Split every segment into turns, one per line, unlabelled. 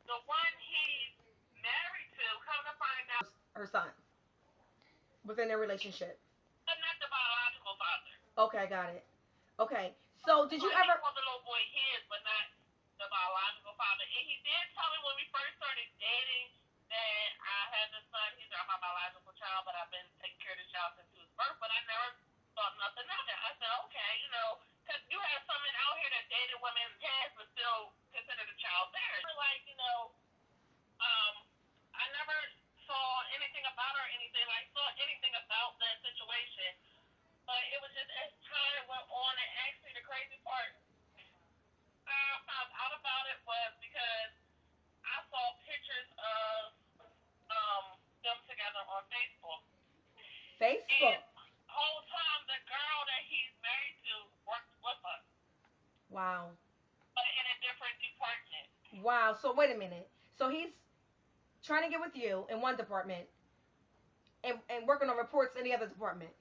the one he's married to, come to find out,
her son within their relationship.
not the biological father.
Okay, got it. Okay, so did you
Like,
ever?
he called the little boy his, but not the biological father. And he did tell me when we first started dating that I had this son. He's not my biological child, but I've been taking care of this child since he was birth. But I never thought nothing of it. I said, okay, you know, because you have some men out here that dated women in the past, but still consider the child theirs. Like, you know, I never saw anything about her, or anything like saw anything about that situation. But it was just as time went on, and actually the crazy part I found out about it was because I saw pictures of them together on Facebook. And
Facebook.
whole time the girl that he's married to worked with us,
Wow.
but in a different department.
Wow. So wait a minute. So he's trying to get with you in one department and working on reports in the other department.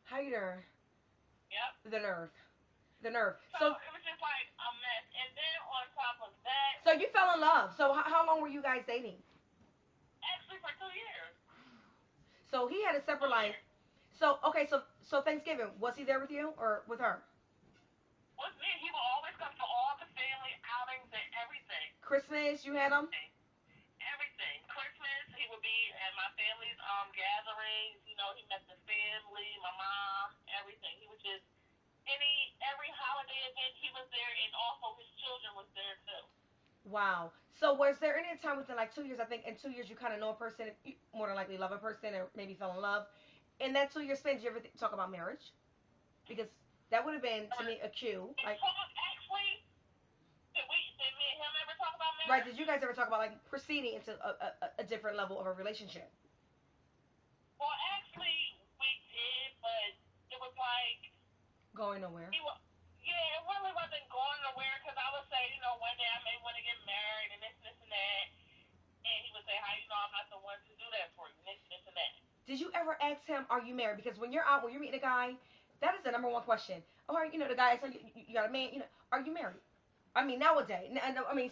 How you doing?
Yep.
The nerve. The nerve.
So it was just like a mess. And then on top of that,
So you fell in love. So how long were you guys dating?
actually for 2 years.
So he had a separate life. So okay, so Thanksgiving, was he there with you or with her?
With me, he will always come to all the family outings and everything.
Christmas, you had him?
Everything. Christmas, he would be at my family's gatherings. You know, he met the family, my mom, everything. He was just every holiday event he was there, and also his children was there too.
Wow. So was there any time within like 2 years? I think in 2 years you kind of know a person, you more than likely love a person, or maybe fell in love. In that 2 year span, did you ever talk about marriage? Because that would have been to me a cue. Like,
Actually, did me and him ever talk about marriage?
right? Did you guys ever talk about like proceeding into a different level of a relationship?
Well, actually, we did, but it was like
Going nowhere.
Yeah, it really wasn't going nowhere because I would say, you know, one day I may want to get married and this, and that. And he would say, how you know I'm not the one to do that for you, this, and that.
Did you ever ask him, "Are you married?" Because when you're out, when you're meeting a guy, that is the number one question. All right, you know the guy. So you got a man. You know, are you married? I mean nowadays. I mean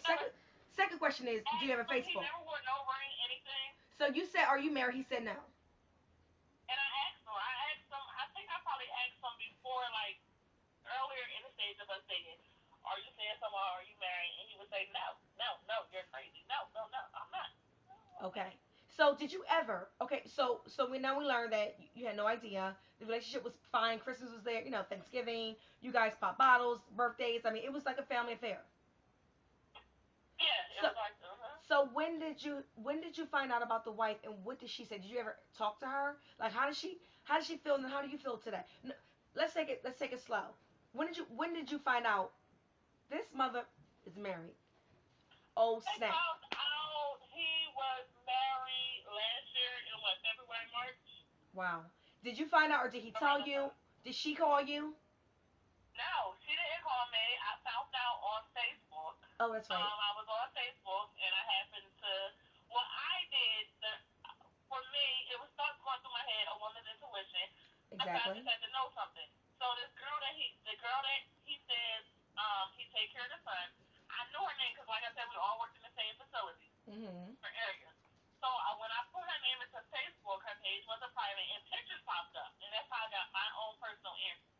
second question is, do you have a
He
Facebook?
never wore no ring, anything.
So you said, "Are you married?" He said no.
And I asked him, I think I probably asked him before, like, earlier in the stage of us dating, are you saying someone, are you married? And he would say, no, no, no, you're crazy. No, no, no, I'm not.
Okay. So did you ever? Okay. So we learned that you had no idea. The relationship was fine. Christmas was there. You know, Thanksgiving. You guys pop bottles, birthdays. I mean, it was like a family affair.
Yeah, it
So
was like,
so when did you find out about the wife, and what did she say? Did you ever talk to her? Like how did she feel, and how do you feel today? No, let's take it slow. When did you find out this mother is married? Oh
they
snap!
found out he was married last year in what, February, March?
Wow. Did you find out, or did he tell you? Did she call you?
No, she didn't call me. I found out on Facebook.
Oh, that's right.
I was on Facebook, and I happened to. What I did, for me, it was starts going through my head, a woman's intuition. I
Exactly.
just had to know something. So the girl that he says, he take care of the son. I knew her name because, like I said, we all worked in the same facility
Mhm.
for areas. So when I put her name into Facebook, her page was a private, and pictures popped up, and that's how I got my own personal answer.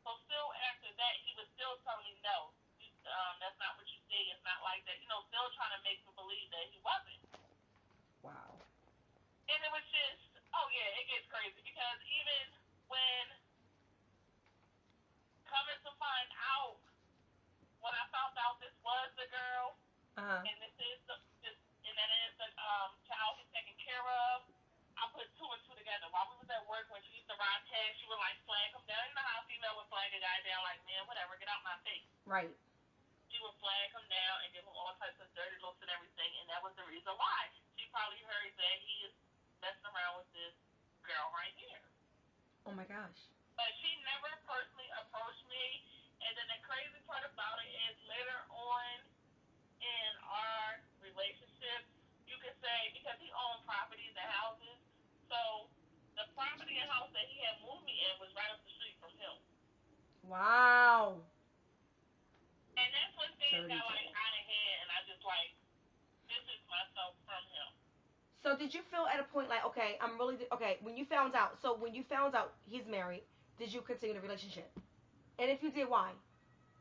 So still after that, he was still telling me no. That's not what you see. It's not like that. You know, still trying to make me believe that he wasn't.
Wow.
And it was just, oh yeah, it gets crazy because even when coming to find out, when I found out this was the girl,
Uh huh.
and and that is the child he's taking care of, I put two and two together. While we was at work, when she used to ride past, she would like flag him down. You know how a female would flag a guy down, like, man, whatever, get out my face.
Right.
She would flag him down and give him all types of dirty looks and everything, and that was the reason why. She probably heard that he is messing around with this girl right here.
Oh my gosh.
But she never personally approached me. And then the crazy part about it is later on in our relationship, you could say, because he owned properties and houses, so the property and house that he had moved me in was right up the street from him.
Wow.
And that's when things got
32.
like out of hand, and I just like, distance myself from him.
So did you feel at a point like, okay, I'm really okay when you found out? So when you found out he's married, did you continue the relationship? And if you did, why?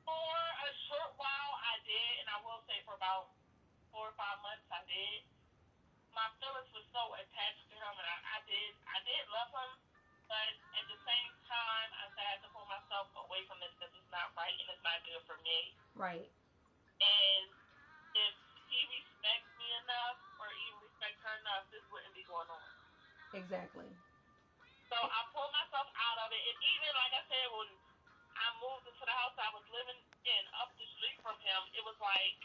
For a short while, I did, and I will say for about 4 or 5 months, I did. My feelings were so attached to him, and I did love him, but at the same time, I said I had to pull myself away from this because it's not right and it's not good for me.
Right.
And if he respects me enough, or even respects her enough, this wouldn't be going on.
Exactly.
So I pulled myself out of it, and even like I said, when I moved into the house I was living in up the street from him, it was like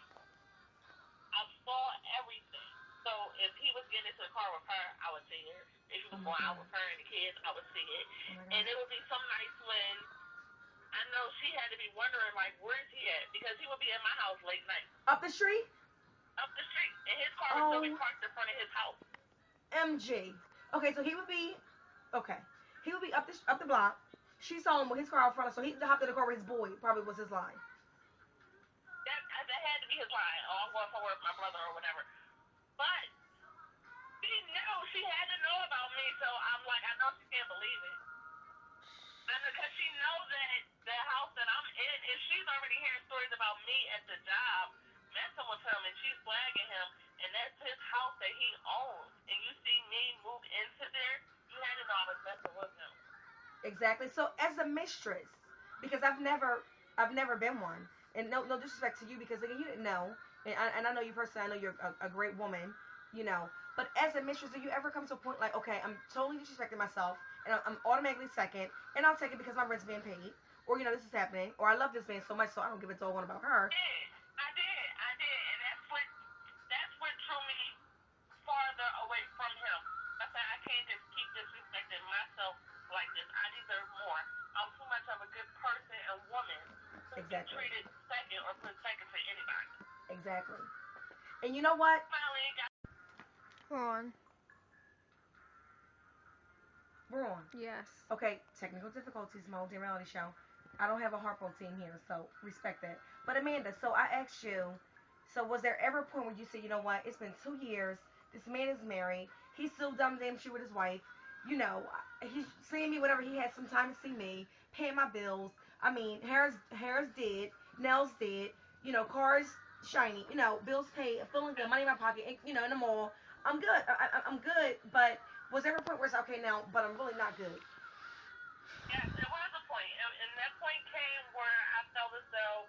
I saw everything. So if he was getting into the car with her, I would see it. If he
Oh
was
my
going out
god.
with her and the kids, I would see it.
Oh my
And
god.
it would be some nights when I know she had to be wondering, like, where's he at? Because he would be in my house late night,
Up the street.
up the street, and his car would still be
Oh,
parked in front of his house.
MG. Okay, so he would be okay. He would be up the block. She saw him with his car out front, so he hopped in the car with his boy. Probably was his line.
That had to be his line. Oh, I'm going somewhere with my brother or whatever. But she had to know about me, so I'm like, I know she can't believe it. And because she knows that the house that I'm in, and she's already hearing stories about me at the job, messing with him, and she's flagging him, and that's his house that he owns. And you see me move into there, you had to know I was messing with him.
Exactly. So as a mistress, because I've never been one, and no disrespect to you, because again you didn't know, and I know you personally. I know you're a great woman, you know. But as a mistress, do you ever come to a point like, okay, I'm totally disrespecting myself, and I'm automatically second, and I'll take it because my rent's being paid, or this is happening, or I love this man so much, so I don't give a doggone about her.
I did, and that's what drew me farther away from him. I said I can't just keep disrespecting myself like this. I deserve more. I'm too much of a good person and woman to be
Exactly.
treated second or put second to anybody.
Exactly. And you know what?
Finally got
We're on.
We're on.
Yes.
Okay, technical difficulties, Moldy Reality Show. I don't have a Harpo team here, so respect that. But Amanda, so I asked you, so was there ever a point where you said, you know what, it's been 2 years, this man is married, he's still dumb damn sure with his wife, he's seeing me whenever he has some time to see me, paying my bills. I mean, hair's dead, nails dead, cars shiny, bills paid, feeling good, money in my pocket, in the mall. I'm good. I'm good, but was there ever a point where it's okay now, but I'm really not good?
yes, it was a point, and that point came where I felt as though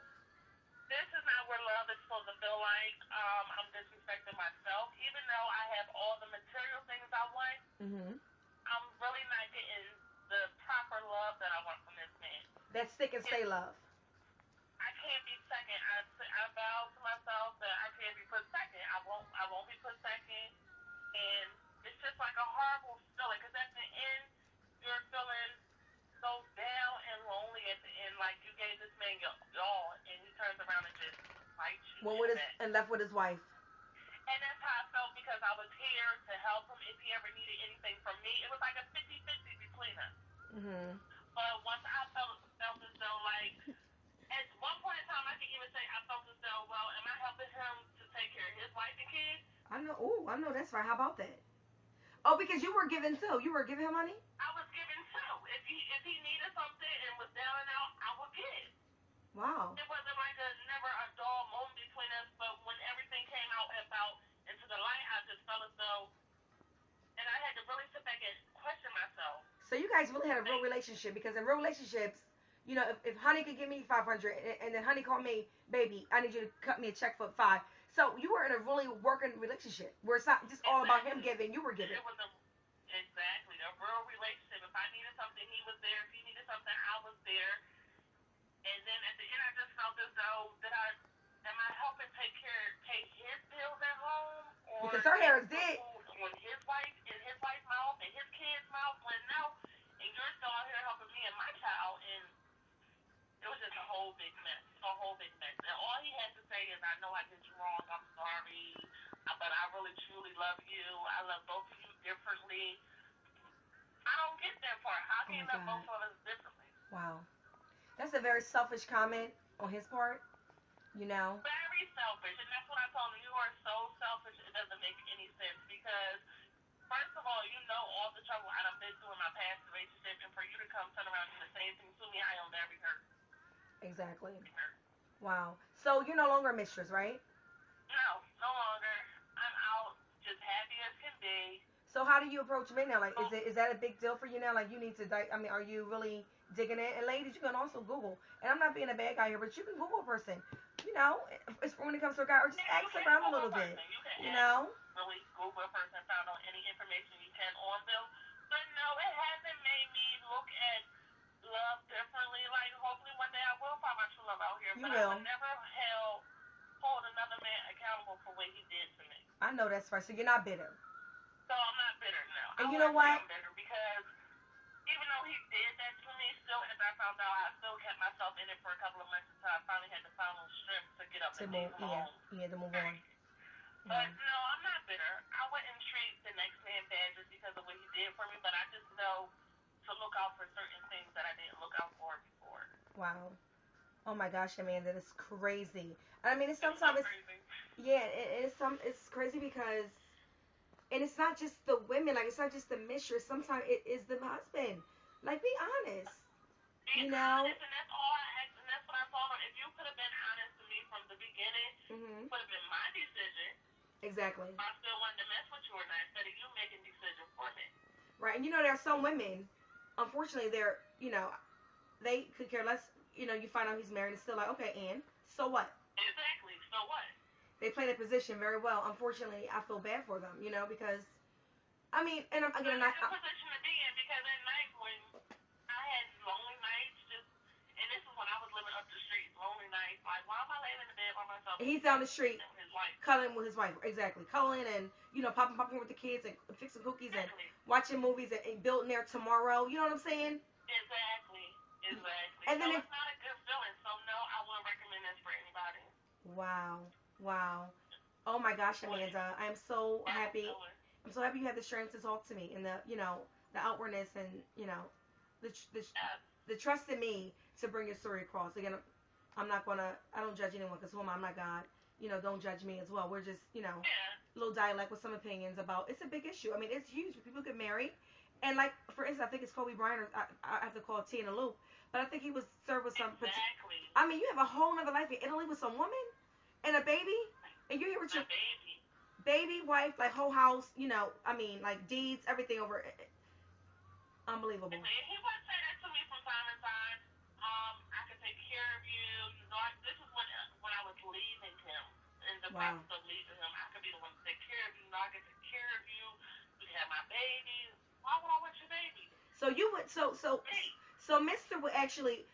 this is not where love is supposed to feel like. I'm disrespecting myself, even though I have all the material things I want.
Mm-hmm.
I'm really not getting the proper love that I want from this man.
That stick and stay love.
I can't be second. I vowed to myself that I can't be put second. I won't be put second, and it's just like a horrible feeling. Because at the end, you're feeling so down and lonely at the end. Like you gave this man your all, and he turns around and just bites you
Went
in
with
the
his
back.
and left with his wife.
And that's how I felt because I was here to help him if he ever needed anything from me. It was like a 50-50 between us.
Mm-hmm.
But once I felt as though like at one point in time I can even say I felt as though, well, am I helping him to take care of his wife and kids?
I know. Oh, I know that's right. How about that? Oh, because you were giving too. You were giving him money.
I was giving too. If he needed something and was down and out, I would give.
Wow.
It wasn't like never a dull moment between us, but when everything came out about into the light, I just felt as though, and I had to really sit back and question myself.
So you guys really had a real relationship, because in real relationships, if Honey could give me 500, and then Honey called me, baby, I need you to cut me a check for 5. So you were in a really working relationship where it's not just all about him giving, you were giving.
It was exactly a real relationship. If I needed something, he was there. If he needed something, I was there. And then at the end, I just felt as though am I helping pay his bills at home, or
Because her hair is dead.
on his wife in his wife's mouth and his kids' mouth when no, and you're still out here helping me and my child, and it was just a whole big mess, And all he had to say is, I know I did you wrong. I'm sorry, but I really truly love you. I love both of you differently. I don't get that part. How
Oh
can you
my
love both
God.
of us differently?
Wow. That's a very selfish comment on his part.
Very selfish, and that's what I told him. You are so selfish
Exactly. Wow. So you're no longer a mistress, right?
No, no longer. I'm out, just happy as can be.
So how do you approach men now? Like,
Oh,
is that a big deal for you now? Like, you need to, I mean, are you really digging it? And ladies, you can also Google. And I'm not being a bad guy here, but you can Google a person. You know, it's when it comes to a guy, or just
yeah, you
ask
can
around a
Google
little
a
bit.
person. You can
You
ask,
know?
really Google a person, find out any information you can on them. But no, it hasn't made me look at love differently. Like, hopefully one day I will find my true love out here.
You
But I
will.
would never hold another man accountable for what he did to me.
I know that's right. So you're not bitter.
So I'm not bitter now. I
And you know
wouldn't say
what?
I'm bitter because even though he did that to me, still as I found out, I still kept myself in it for a couple of months until I finally had the final strength to get up
To
and leave
move,
him
yeah,
alone.
yeah, to move on.
But
Yeah.
no, I'm not bitter. I wouldn't treat the next man bad just because of what he did for me, but I just know to look out for certain things that I didn't look out for before.
Wow. Oh my gosh, Amanda, that's crazy. I mean, it's
It's so
sometimes
crazy.
yeah, it's crazy because and it's not just the women, like it's not just the mistress. Sometimes it is the husband. Like, be honest.
Be
You know?
honest, and that's all I asked, and that's what I told him. If you could have been honest to me from the beginning,
Mhm.
would have been my decision.
Exactly.
I still wanted to mess with you or not instead of you making decisions for me.
Right. And you know, there are some women, unfortunately, they could care less. You know, you find out he's married, it's still like, okay, and so what?
Exactly. So what?
They play their position very well. Unfortunately, I feel bad for them. You know, because I mean, and
But
again,
it's a position to be in because at night when I had lonely nights, just and this is when I was living up the street, lonely nights. Like, why am I laying in the bed by myself?
he's down the street
And his wife.
cuddling with his wife. Exactly, cuddling and popping popcorn with the kids and fixing cookies and
Exactly.
watching movies and building their tomorrow. You know what I'm saying?
Exactly. Exactly.
And
So
then
it's not a good feeling. So no, I wouldn't recommend this for anybody.
wow, wow. Oh my gosh, Amanda, I'm so
Horrible
happy.
feeling.
I'm so happy you had the strength to talk to me and the outwardness and the the,
Yes.
the trust in me to bring your story across. Again, I don't judge anyone because who am I? I'm not God. Don't judge me as well. We're just
Yeah.
little dialect with some opinions about. It's a big issue. I mean, it's huge. People get married, and like for instance, I think it's Kobe Bryant. Or I have to call T in the loop, but I think he was served with some.
Exactly.
I mean, you have a whole nother life in Italy with some woman and a baby, and you're here with
My
your
baby.
baby, wife, like whole house. I mean, like deeds, everything over. Unbelievable.
He would say that to me from time to time. I could take care of you. No, this is when I was leaving him, in the
Wow.
process of leaving him. I could be the one to take care of you. No, I could take care of you. You have my baby. Why would I want your baby?
So you would so Mister would actually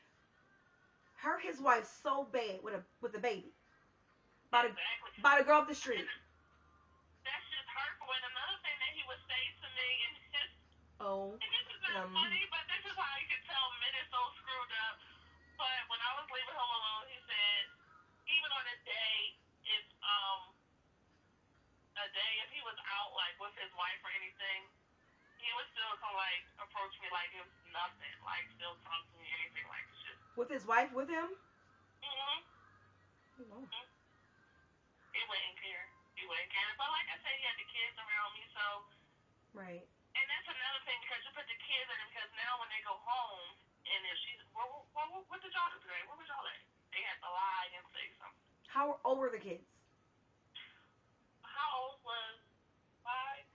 hurt his wife so bad with a baby by the
Exactly.
by the girl up the street.
That's just hurtful. And another thing that he would say to me,
Oh,
and this is not funny, but this is how you can tell men is so screwed up. But when I was leaving home alone, he said, even on if a day if he was out like with his wife or anything, he would still come like approach me like it was nothing, like still talk to me anything like shit.
with his wife with him.
Mhm.
Oh,
Mhm. He wouldn't care. He wouldn't care. But like I said, he had the kids around me, so
right.
and that's another thing because you put the kids in it because now when they go home and if she's what did y'all do today? Where was y'all at? They have to lie and say something.
How old were the kids?
How old was 5?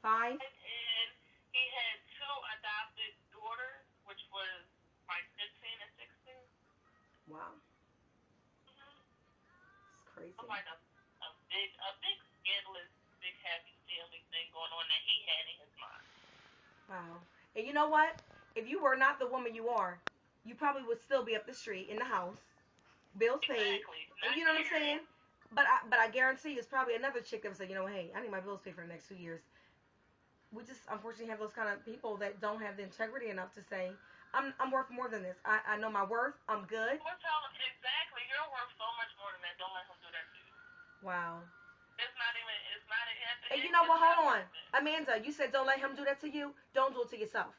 5.
And he had 2 adopted daughters, which was like 15 and 16.
Wow,
Mm-hmm.
it's
It was
crazy.
like a big scandalous, big happy family thing going on that he had in his mind.
Wow. And you know what? If you were not the woman you are, you probably would still be up the street in the house, bills paid,
Exactly.
and
Not
you know what I'm saying.
caring.
But I guarantee you, it's probably another chick that would say, hey, I need my bills paid for the next 2 years. We just unfortunately have those kind of people that don't have the integrity enough to say, I'm worth more than this. I know my worth. I'm good.
We'll tell him exactly. You're worth so much more than that. Don't let him do that to you.
Wow.
It's not even. It's not.
And you
It's
know what?
not
Hold on,
worth it.
Amanda. You said don't let him do that to you. Don't do it to yourself.